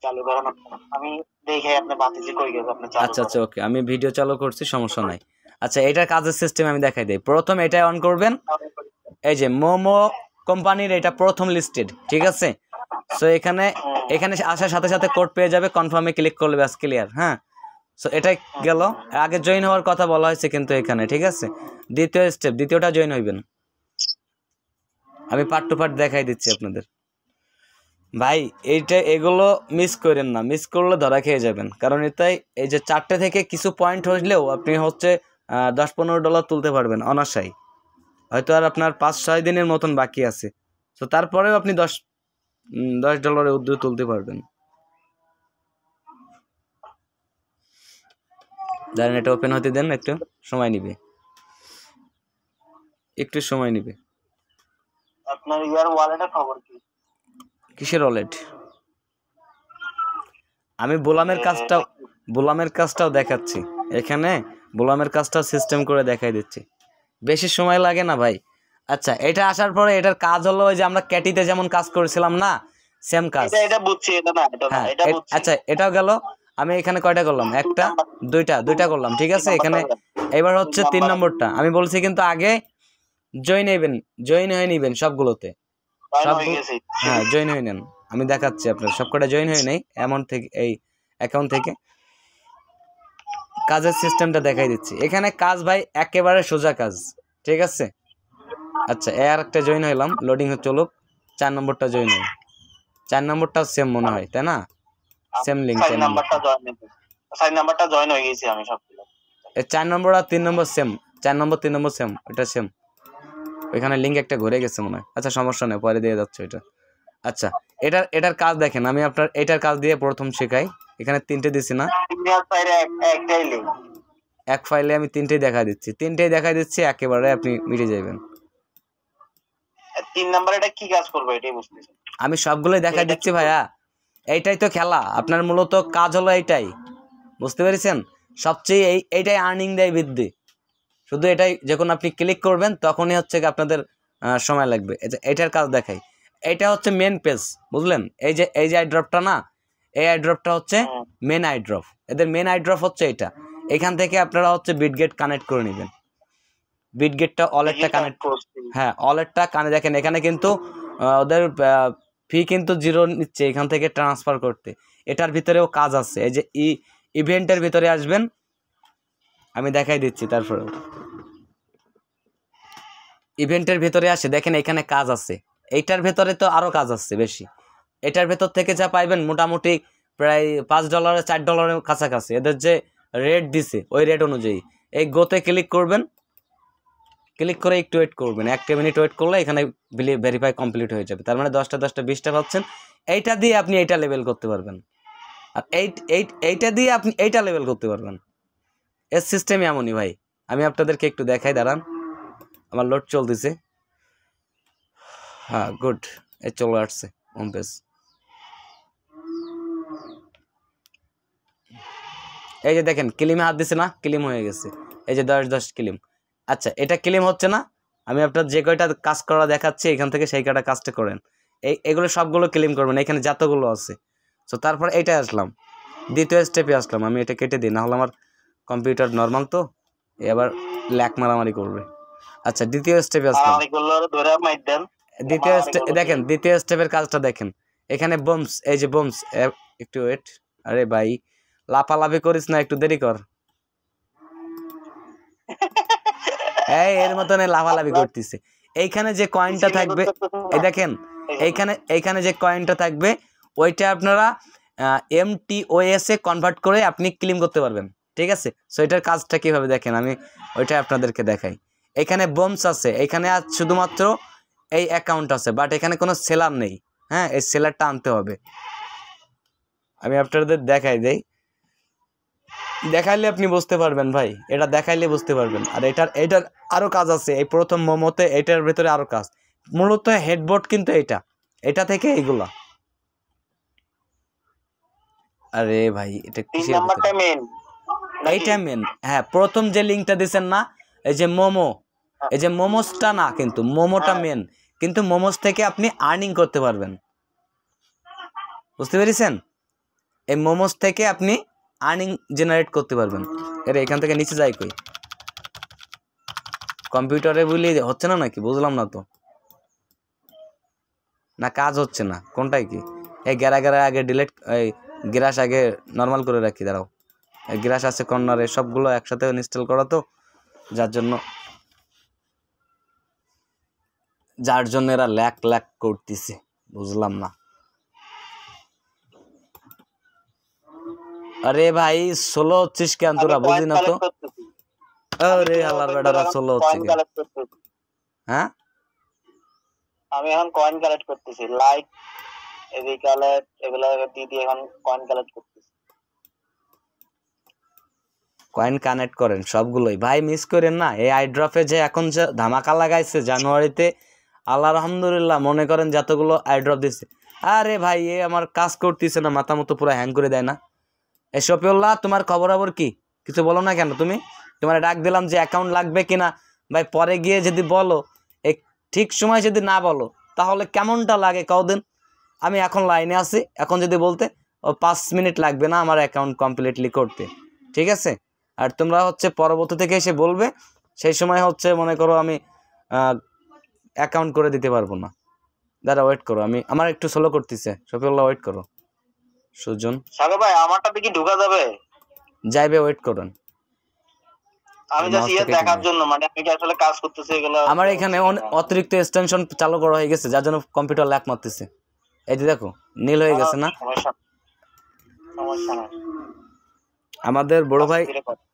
চালু করেন আমি দেখে আপনি বাতিজি কই গেছে আপনি চালু আচ্ছা আচ্ছা ওকে, আমি ভিডিও চালু করছি, সমস্যা নাই। আচ্ছা এটার কাজের সিস্টেম আমি দেখাই দিই। প্রথম এটা অন করবেন, এই যে মোমো কোম্পানির এটা প্রথম লিস্টেড, ঠিক আছে। সো এখানে এখানে আসার সাথে সাথে কোড পেয়ে যাবে, কনফার্মে ক্লিক করলে ব্যাস ক্লিয়ার। হ্যাঁ, সো এটাই গেল। আগে জয়েন হওয়ার কথা বলা হয়েছে কিন্তু এখানে, ঠিক আছে। দ্বিতীয় স্টেপ, দ্বিতীয়টা জয়েন হইবেন। আমি পার্ট টু পার্ট দেখাই দিচ্ছি আপনাদের ভাই। এইটা এগুলো মিস করেন না, মিস করলে ধরা খেয়ে যাবেন। কারণ এটাই এই যে 4টে থেকে কিছু পয়েন্ট হলেও আপনি হচ্ছে $10-15 তুলতে পারবেন অনাশাই। হয়তো আর আপনার 5-6 দিনের মতন বাকি আছে, তো তারপরেও আপনি $10 উদ্যোগ তুলতে পারবেন। জানেন, এটা ওপেন হতে দেন, একটু সময় নিবে, একটু সময় নিবে। আপনার ইয়ার ওয়ালেটের খবর কি? কিসের ওয়ালেট? আমি বোলামের কাজটাও দেখাচ্ছি এখানে, বোলামের কাজটাও সিস্টেম করে দেখাই দিচ্ছি, বেশি সময় লাগে না ভাই। আচ্ছা, এটা আসার পরে এটার কাজ হলো ওই যে আমরা ক্যাটিতে যেমন কাজ করেছিলাম না, সেম কাজ। এটা বুঝছি, এটা না, এটা না, হ্যাঁ, এটা বুঝছি। আচ্ছা এটাও গেল। আমি এখানে কয়টা করলাম? একটা, দুইটা করলাম, ঠিক আছে। এখানে এবার হচ্ছে 3 নম্বরটা আমি বলছি, কিন্তু আগে জয়েন হয়ে নিবেন সবগুলোতে। হ্যাঁ, জয়েন হয়ে নেন, আমি দেখাচ্ছি আপনার সবকটা জয়েন হয়ে নেই অ্যামাউন্ট থেকে, এই অ্যাকাউন্ট থেকে। কাজের সিস্টেমটা দেখাই দিচ্ছি। এখানে কাজ ভাই একেবারে সোজা কাজ, ঠিক আছে। আচ্ছা, আর একটা জয়েন হইলাম, লোডিং হচ্ছে, চলুক। 4 নম্বরটা জয়েন হই, 4 নম্বরটাও সেম মনে হয়, তাই না? সেম লিংক, 4 নাম্বারটা জয়েন হয়ে গেছি আমি সবগুলো। 4 নম্বর আর 3 নম্বর সেম, 4 নম্বর 3 নম্বর সেম, এটা সেম। ওইখানে লিংক একটা ঘুরে গেছে মনে হয়। আচ্ছা সমস্যা নেই, পরে দিয়ে যাচ্ছে এটা। আচ্ছা, এটার কাজ দেখেন, আমি আপনার এটার কাজ দিয়ে প্রথম শেখাই। এখানে 3টে দিছি না, এক ফাইলে আমি 3টেই দেখাই দিচ্ছি, একেবারে আপনি মিটে যাবেন। 3 নাম্বার এটা কি কাজ করবে এটাই বুঝতেছি। আমি সবগুলোই দেখাই দিচ্ছি ভাইয়া, এইটাই তো খেলা। আপনার মূলত কাজ হলো এইটাই, বুঝতে পেরেছেন? সবচেয়ে এইটাই আর্নিং দেয় বৃদ্ধি। শুধু এটাই, যখন আপনি ক্লিক করবেন তখনই হচ্ছে কি আপনাদের সময় লাগবে। এটার কাজ দেখাই। এটা হচ্ছে মেন পেজ, বুঝলেন? এই যে আইড্রপটা না, এই আইড্রপটা হচ্ছে মেন আইড্রপ। এদের মেন আইড্রপ হচ্ছে এটা। এখান থেকে আপনারা হচ্ছে বিটগেট কানেক্ট করে নেবেন। বিটগেটটা ওয়ালেটটা কানেক্ট, হ্যাঁ ওয়ালেটটা দেখেন এখানে কিন্তু ওদের ফি কিন্তু 0 নিচ্ছে এখান থেকে ট্রান্সফার করতে। এটার ভিতরেও কাজ আছে। এই যে ইভেন্টের ভিতরে আসবেন, আমি দেখাই দিচ্ছি। তারপরে ইভেন্টের ভিতরে আসে, দেখেন এখানে কাজ আছে। এইটার ভেতরে তো আরও কাজ আছে বেশি। এটার ভেতর থেকে যা পাইবেন মোটামুটি প্রায় $5 $4 কাছাকাছি। এদের যে রেট দিছে ওই রেট অনুযায়ী এই গোতে ক্লিক করবেন, ক্লিক করে একটু ওয়েট করবেন, 1 মিনিট ওয়েট করলে এখানে ভেরিফাই কমপ্লিট হয়ে যাবে। তার মানে 10টা 20টা পাচ্ছেন। এইটা দিয়ে আপনি এইটা লেভেল করতে পারবেন, আর এইটা দিয়ে আপনি এইটা লেভেল করতে পারবেন। এর সিস্টেম এমনই ভাই। আমি আপনাদেরকে একটু দেখাই, দাঁড়ান, আমার লোড চলতেছে। হ্যাঁ গুড, এই চলে আসছে হোম পেজ। এই যে দেখেন ক্লিমে হাত দিছে না, ক্লিম হয়ে গেছে। এই যে 10 ক্লিম। আচ্ছা, এটা ক্লিম হচ্ছে না, আমি আপনার যে কয়টা কাজ করা দেখাচ্ছি এখান থেকে সেই কয়টা কাজটা করেন। এগুলো সবগুলো ক্লিম করবেন, এখানে যতগুলো আছে। সো তারপর এইটা আসলাম, দ্বিতীয় স্টেপে আসলাম। আমি এটা কেটে দিই, না হলে আমার কম্পিউটার নর্মাল তো এবার ল্যাক মারামারি করবে। আচ্ছা, দ্বিতীয় স্টেপে আসলাম। দেখেন দ্বিতীয় স্টেপের কাজটা দেখেন। এখানে বোমস, এই যে বোমস, একটু ওয়েট। আরে ভাই লাফালাফি করিস না, একটু দেরি কর। এর মতন লাফালাফি করতেছে। এইখানে যে কয়েনটা থাকবে, এই দেখেন এইখানে যে কয়েনটা থাকবে ওইটা আপনারা MTOS এ কনভার্ট করে আপনি ক্লেম করতে পারবেন, ঠিক আছে। সো এটার কাজটা কিভাবে দেখেন, আমি ওইটা আপনাদেরকে দেখাই। এখানে বোমস আছে, এখানে শুধুমাত্র এই অ্যাকাউন্ট আছে, বাট এখানে কোনো সেলার নেই। হ্যাঁ, এই সেলারটা আনতে হবে। আমি আপনাদের দেখাই দেই, দেখাইলে আপনি বুঝতে পারবেন ভাই, এটা দেখাইলে বুঝতে পারবেন। আর এটার আরও কাজ আছে। এই প্রথম মোমোতে এটার ভেতরে আরও কাজ, মূলত হেডবোর্ড কিন্তু এটা থেকে এইগুলা। আরে ভাই এটা কিসের ভিতরে? এইটা মেন। হ্যাঁ, প্রথম যে লিঙ্কটা দিছেন না, এই যে মোমো, এই যে মোমোসটা না, কিন্তু মোমোটা মেন। কিন্তু মোমোস থেকে আপনি আর্নিং করতে পারবেন, বুঝতে পেরেছেন? এই মোমোস থেকে আপনি আর্নিং জেনারেট করতে পারবেন। এর এখান থেকে নিচে যাই কই, কম্পিউটারে বলি হচ্ছে না নাকি, বুঝলাম না তো, না কাজ হচ্ছে না, কোনটাই কি? এই গ্যারা আগে ডিলিট, এই গ্রাস আগে নর্মাল করে রাখি, দাঁড়াও। এই গ্রাস আছে কর্নারে, সবগুলো একসাথে ইনস্টল করা তো, যার জন্য এরা ল্যাক করতেছে, বুঝলাম না। আরে ভাই 16 হচ্ছিস কেন তোরা, বুঝি না তো। আরে হালার বেটারা 16 হচ্ছে কেন? হ্যাঁ আমি এখন কয়েন কালেক্ট করতেছি, লাইক কালেক্ট এগুলো দিয়ে এখন কয়েন কালেক্ট করতেছি। কয়েন কানেক্ট করেন সবগুলোই ভাই, মিস করেন না। এই আইড্রপে যে এখন যে ধামাকা লাগাইছে জানুয়ারিতে, আল্লাহ আলহামদুলিল্লাহ, মনে করেন যতগুলো আইড্রপ দিচ্ছে, আরে ভাই এ আমার কাজ করতেছে না, মাথা মতো পুরো হ্যাং করে দেয় না। এই শফিউল্লাহ, তোমার খবর কি? কিছু বলো না কেন তুমি? তোমার ডাক দিলাম যে অ্যাকাউন্ট লাগবে কিনা, ভাই পরে গিয়ে যদি বলো, এই ঠিক সময় যদি না বলো, তাহলে কেমনটা লাগে কদিন? আমি এখন লাইনে আছি, এখন যদি বলতে 5 মিনিট লাগবে না আমার অ্যাকাউন্ট কমপ্লিটলি করতে, ঠিক আছে? আর তোমরা হচ্ছে পরবর্তী থেকে এসে বলবে, সেই সময় হচ্ছে মনে করো আমি অ্যাকাউন্ট করে দিতে পারবো না। দাদা ওয়েট করো, আমার একটু স্লো করতেছে, শফিউল্লাহ ওয়েট করো। সুজন সাগর ভাই, আমারটা কি ঢোকা যাবে? ওয়েট করুন। আমি জাস্ট দেখার জন্য, মানে আমি কি আসলে কাজ করতেছি এগুলো। আমার এখানে অতিরিক্ত এক্সটেনশন চালু করা হয়ে গেছে, যার জন্য কম্পিউটার ল্যাগ মারতেছে। এই যে দেখো নীল হয়ে গেছে না? সমস্যা না। আমাদের বড় ভাই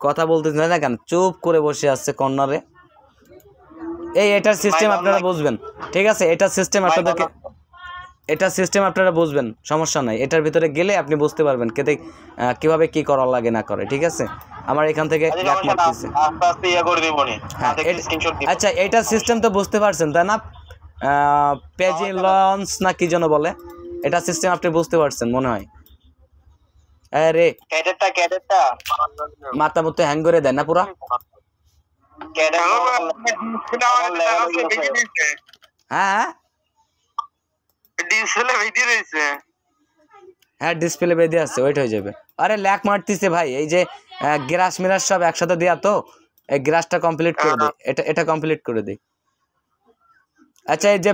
কথা বলতেছে না কেন, চুপ করে বসে আছে কর্নারে। এটার সিস্টেম আপনারা বুঝবেন, ঠিক আছে? এটার সিস্টেম আপনারা বুঝবেন, সমস্যা নাই। এটার ভিতরে গেলে আপনি বুঝতে পারবেন কিভাবে কি করা লাগে না করে, ঠিক আছে? আমার এখান থেকে ল্যাগ মারতেছে। আচ্ছা, এটার সিস্টেম তো বুঝতে পারছেন তাই না? পেজি লঞ্চ না কি যেন বলে, এটা সিস্টেম আপনি বুঝতে পারছেন মনে হয়। আরে ক্যাডেটটা মাথা মতো হ্যাং করে দেয় না পুরা? হ্যাঁ হ্যাঁ ডিসপ্লে বেঁধে আছে, ওয়েট হয়ে যাবে। আরে ল্যাক মারতেছে ভাই, এই যে গ্রাস মিরাস সব একসাথে দেয়া তো, এই গ্রাসটা কমপ্লিট করে দেই, এটা কমপ্লিট করে দেই। আচ্ছা, এই যে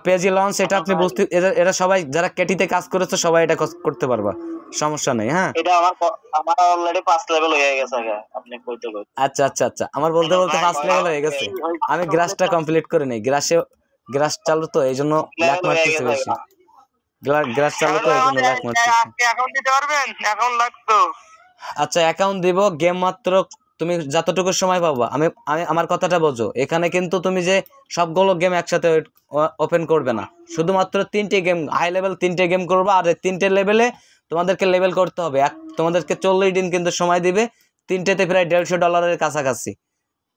পেজি লঞ্চ, এটা আপনি বুঝতে, এটা সবাই যারা কেটিতে কাজ করেছে সবাই এটা করতে পারবা, সমস্যা নেই। হ্যাঁ, এটা আমার অলরেডি 5 লেভেল হয়ে গেছে আগে, আপনি কইতে কইতে। আচ্ছা, আমার বলতে 5 লেভেল হয়ে গেছে। আমি গ্রাসটা কমপ্লিট করে নেই, গ্রাস চালু তো এইজন্য ল্যাক মারতেছে বেশি। গ্রাস চালু তো এইজন্য ল্যাক মারতেছে। আপনি অ্যাকাউন্ট দিতে পারবেন? অ্যাকাউন্ট লাগতো। আচ্ছা, অ্যাকাউন্ট দিব, গেম মাত্র তুমি যতটুকু সময় পাবা। আমি আমার কথাটা বোঝো, এখানে কিন্তু তুমি যে সবগুলো গেম একসাথে ওপেন করবে না, শুধুমাত্র 3টে গেম, হাই লেভেল 3টে গেম করবা। আর 3টে লেভেলে তোমাদেরকে লেভেল করতে হবে। তোমাদেরকে 40 দিন কিন্তু সময় দিবে, 3টেতে প্রায় $150 কাছাকাছি,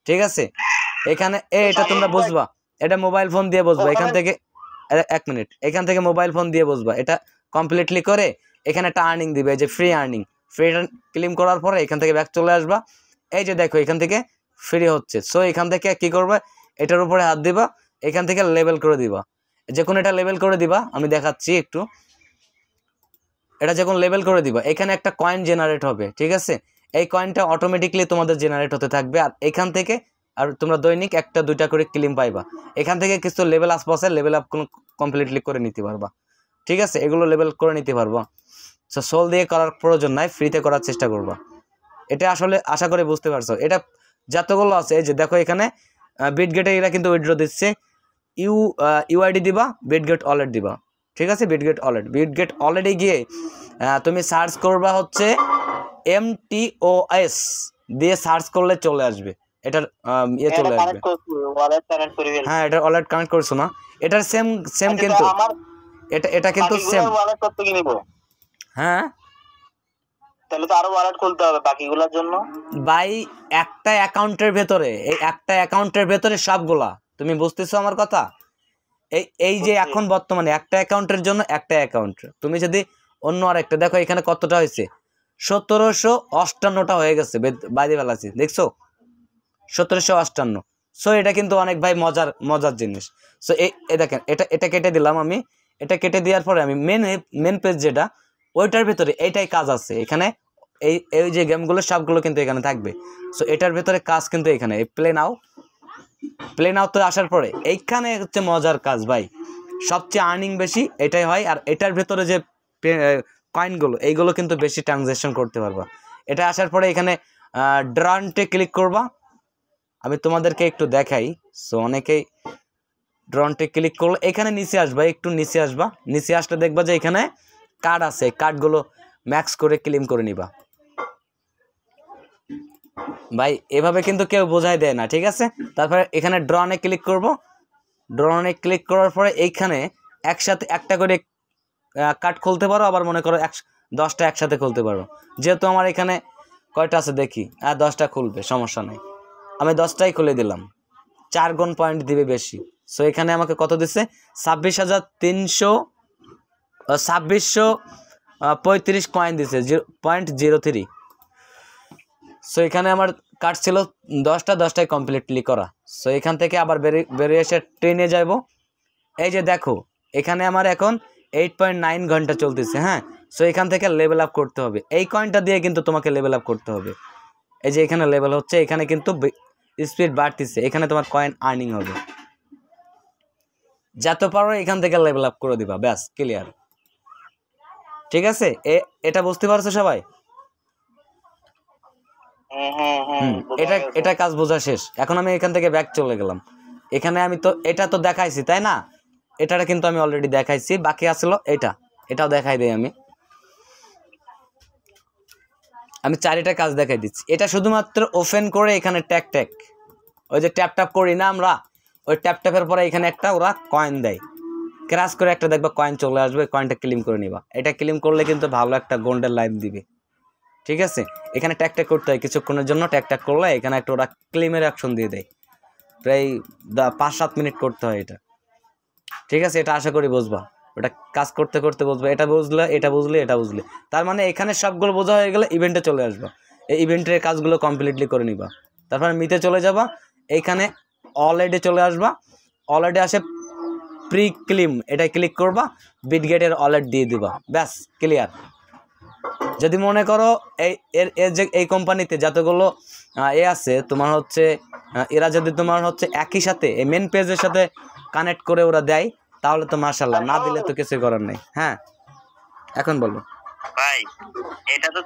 ঠিক আছে? এখানে এটা তোমরা বুঝবা, এটা মোবাইল ফোন দিয়ে বুঝবা। এখান থেকে 1 মিনিট, এখান থেকে মোবাইল ফোন দিয়ে বুঝবা। এটা কমপ্লিটলি করে এখানে একটা আর্নিং দিবে, যে ফ্রি আর্নিং। ফ্রি ক্লেম করার পরে এখান থেকে ব্যাক চলে আসবা। এই যে দেখো এখান থেকে ফ্রি হচ্ছে। সো এখান থেকে কি করবে, এটার উপরে হাত দিবা, এখান থেকে লেভেল করে দিবা। যে কোনো এটা লেভেল করে দিবা, আমি দেখাচ্ছি একটু। এটা যখন লেভেল করে দিবা, এখানে একটা কয়েন জেনারেট হবে, ঠিক আছে? এই কয়েনটা অটোমেটিকলি তোমাদের জেনারেট হতে থাকবে। আর এখান থেকে আর তোমরা দৈনিক 1-2টা করে ক্লেম পাইবা। এখান থেকে কিছু লেভেল আশপাশে লেভেল আপ কমপ্লিটলি করে নিতে পারবা, ঠিক আছে? এগুলো লেভেল করে নিতে পারবা। সো সোল দিয়ে করার প্রয়োজন নাই, ফ্রিতে করার চেষ্টা করবা। এটা আসলে আশা করি বুঝতে পারছো। এটা যতগুলো আছে, এই যে দেখো এখানে বিটগেটে এরা কিন্তু উইথড্র দিচ্ছে। ইউআইডি দিবা, বিটগেট ওয়ালেট দিবা, ঠিক আছে? বিটগেট ওয়ালেটে গিয়ে তুমি সার্চ করবা হচ্ছে MTOS দিয়ে সার্চ করলে চলে আসবে, এটার চলে আসবে। হ্যাঁ, এটা ওয়ালেট কানেক্ট করছো না? এটার সেম কিন্তু এটা কিন্তু সেম। হ্যাঁ, তাহলে তো আরো ওয়ালেট খুলতে হবে বাকিগুলোর জন্য ভাই। একটা অ্যাকাউন্টের ভেতরে সবগুলা, তুমি বুঝতেছো আমার কথা? এই যে এখন বর্তমানে একটা অ্যাকাউন্টের জন্য একটা অ্যাকাউন্ট, তুমি যদি অন্য আরেকটা দেখো, এখানে কতটা হয়েছে, 1758টা হয়ে গেছে, বাইরে ফেলাছি, দেখছো? 1758। সো এটা কিন্তু অনেক ভাই মজার জিনিস। সো এই দেখেন, এটা কেটে দিলাম আমি। এটা কেটে দেওয়ার পরে আমি মেন পেজ, যেটা ওইটার ভিতরে এইটাই কাজ আছে এখানে, এই এই যে গেমগুলো সবগুলো কিন্তু এখানে থাকবে। সো এটার ভিতরে কাজ কিন্তু এখানে এই প্লে নাও তো আসার পরে এইখানে হচ্ছে মজার কাজ ভাই, সবচেয়ে আর্নিং বেশি এটাই হয়। আর এটার ভিতরে যে কয়েনগুলো এইগুলো কিন্তু বেশি ট্রানজ্যাকশন করতে পারবা। এটা আসার পরে এখানে ড্রনটে ক্লিক করবা, আমি তোমাদেরকে একটু দেখাই। সো অনেকেই ড্রনটে ক্লিক করলে এখানে নিচে আসবা, একটু নিচে আসবা, নিচে আসলে দেখবা যে এখানে কার্ড আছে, কার্ডগুলো ম্যাক্স করে ক্লেম করে নিবা ভাই। এভাবে কিন্তু কেউ বোঝাই দেয় না, ঠিক আছে। তারপরে এখানে ড্রনে ক্লিক করব, ড্রনে ক্লিক করার পরে এইখানে একসাথে একটা করে কার্ড খুলতে পারো, আবার মনে করো 10টা একসাথে খুলতে পারো। যেহেতু আমার এখানে কয়টা আছে দেখি, 10টা খুলবে, সমস্যা নেই, আমি 10টাই খুলে দিলাম। 4 গুণ পয়েন্ট দিবে বেশি। সো এখানে আমাকে কত দিচ্ছে, 2635 কয়েন দিছে, 0.03। সো এখানে আমার কার্ড ছিল 10টাই কমপ্লিটলি করা। সো এখান থেকে আবার বেরিয়ে এসে ট্রেনে যাব। এই যে দেখো এখানে আমার এখন 8.9 ঘন্টা চলতেছে, হ্যাঁ। সো এখান থেকে লেভেল আপ করতে হবে, এই কয়েনটা দিয়ে কিন্তু তোমাকে লেভেল আপ করতে হবে। এই যে এখানে লেভেল হচ্ছে, এখানে কিন্তু স্পিড বাড়তেছে, এখানে তোমার কয়েন আর্নিং হবে। যত পারো এখান থেকে লেভেল আপ করে দিবা, ব্যাস ক্লিয়ার, ঠিক আছে। এটা বুঝতে পারছো সবাই? এটা কাজ বোঝা শেষ। এখন আমি এখান থেকে ব্যাক চলে গেলাম। এখানে আমি তো এটা তো দেখাইছি তাই না, এটাটা কিন্তু আমি অলরেডি দেখাইছি, বাকি আসলো এটাও দেখাই দেই। আমি 4টা কাজ দেখাই দিচ্ছি। এটা শুধুমাত্র ওপেন করে এখানে ট্যাপ ওই যে ট্যাপ করি না আমরা, ওই ট্যাপের পরে এখানে একটা ওরা কয়েন দেয়, ক্রাশ করে একটা দেখবা কয়েন চলে আসবে, কয়েনটা ক্লেম করে নিবা। এটা ক্লেম করলে কিন্তু ভালো একটা গোল্ডের লাইফ দিবে, ঠিক আছে। এখানে ট্যাক করতে হয় কিছুক্ষণের জন্য, ট্যাক করলে এখানে একটা ওরা ক্লেমের অ্যাকশন দিয়ে দেয়, প্রায় 5-7 মিনিট করতে হয় এটা, ঠিক আছে। এটা আশা করি বুঝবা, ওটা কাজ করতে করতে বুঝবা। এটা বুঝলে তার মানে এখানে সবগুলো বোঝা হয়ে গেলে ইভেন্টে চলে আসবা, এই ইভেন্টের কাজগুলো কমপ্লিটলি করে নিবা। তারপরে মিতে চলে যাবা, এইখানে অলরেডি চলে আসবা, অলরেডি আসে প্রি ক্লেম, এটা ক্লিক করবা, বিটগেটের অলরেডি দিয়ে দিবা, ব্যাস ক্লিয়ার। যদি মনে করো এই কোম্পানিতে যতগুলো আছে তোমার হচ্ছে, এরা যদি তোমার হচ্ছে একই সাথে এই মেন পেজের সাথে কানেক্ট করে ওরা দেয়, তাহলে তো মাশাআল্লাহ, না দিলে তো কিছু করার নেই। হ্যাঁ এখন বলো ভাই, এটা তো